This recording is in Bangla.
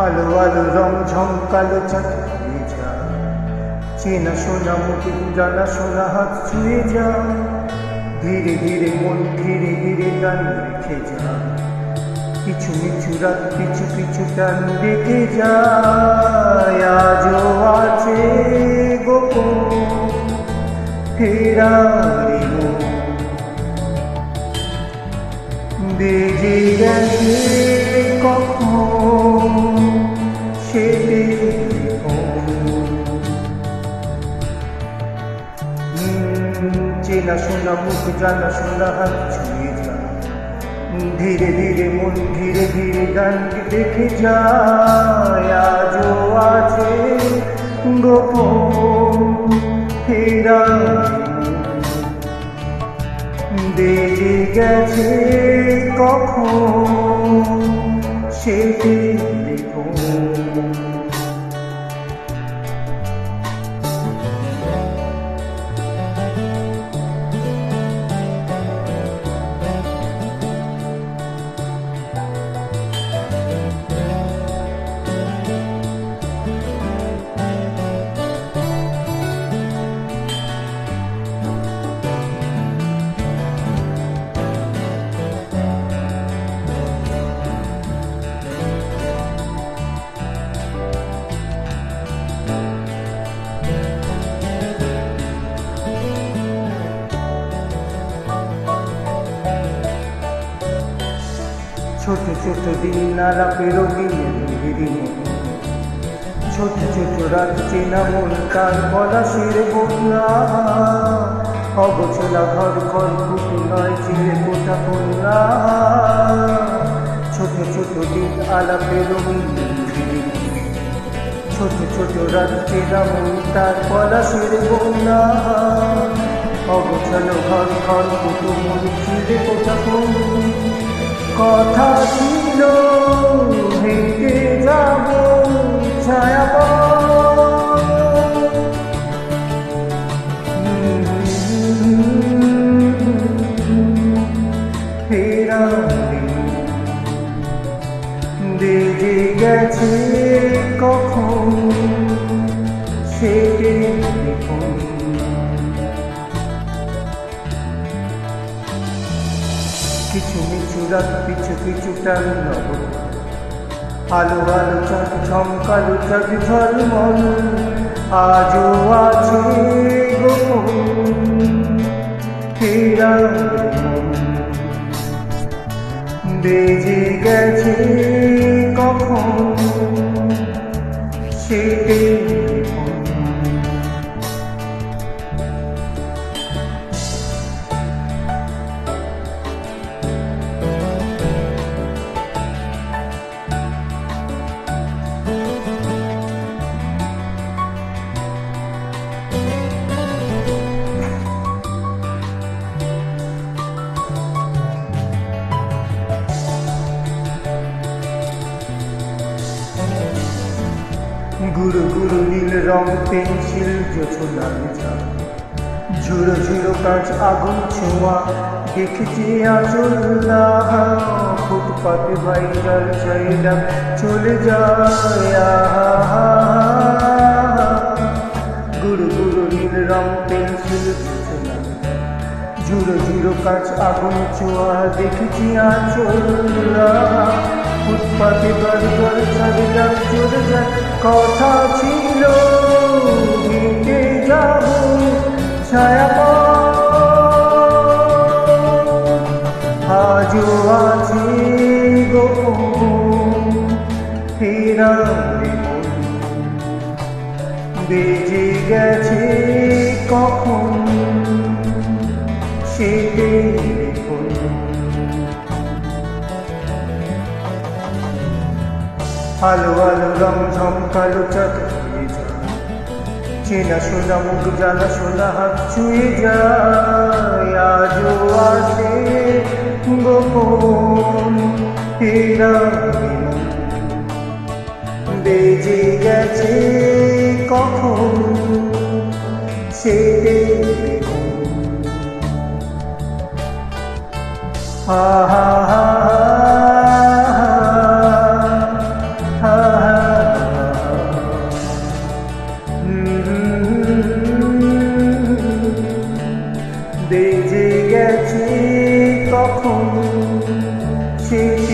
আলো আলো রং ঝঙ্কালো চাঁদ হয়ে যা, চেনা শোনা মুখ জানা শোনা হাত ছুঁয়ে যা, ধীরে ধীরে মন ধীরে ধীরে গান রেখে যা, পিছু মিছু রাত পিছু পিছু টান রেখে যায়। আজও আছে গোপন ফেরারি বেজে গেছে কখন সে চেনা শোনা মুখ জানা শোনা হাত ছুঁয়ে যা, ধীরে ধীরে মন ধীরে ধীরে গান দেখে যায়। আজও আছে গোপন ফেরারি বেজে গেছে কখন সে টেলিফোন। ছোট ছোট দিন আলাপে রঙিন, ছোট ছোট রাত চেনা মন তার পলাশের বন্যা, অগোছলা ঘর ঘর কুটু নয় চিলে কোটা কন্যা। ছোট ছোট দিন আলাপে রঙিন, ছোট ছোট রাত চেনা মন তার পলাশের বন্যা, অগোছালো ঘর ঘর কুটু মন চিলে কোটা কন্যা। কথা ছিল হেঁটে যাব ছায়া ফেরারি বেজে গেছে কখন সে টেলিফোন। কিছু মিছু রাত পিছু পিছু টান নব, আলো আলো চাঁদ ঝঙ্কালো চাঁদ ঝলমল। আজও আছে গোপন ফেরারি বেজে গেছে কখন সে টেলিফোন। গুরু গুরু নীল রং পেন্সিল জোছনার ঝাঁ, ঝুড়ো ঝুড়ো কাঁচ আগুন ছোঁয়া দেখেছি আচল্লা। ফুটপাতে ভাইরাল চাইলা চলে যায়। গুরু গুরু নীল রং পেন্সিল জোছনার ঝাঁ, জুড়ো জুড়ো কাজ আগুন ছোঁয়া দেখেছি আচলা ফুটপাতে গড়গড় ছাড়লাম চলে যায় কথা ছিল হেঁটে যাব ছায়া আজও আছে গোপন ফেরারে মন বেজে গেছে কখন সেটাই দেখুন আলো আলো রং ঝম কালো চাঁদ ছুঁয়ে যায় চেনা শোনা মুখ জানা শোনা হাত ছুঁয়ে যায় আজও আসে গোপন ফেরারে মন বেজে গেছে কখন সেটাই দেখুন হা হা হা হা হা বেজে গেছে কখন সে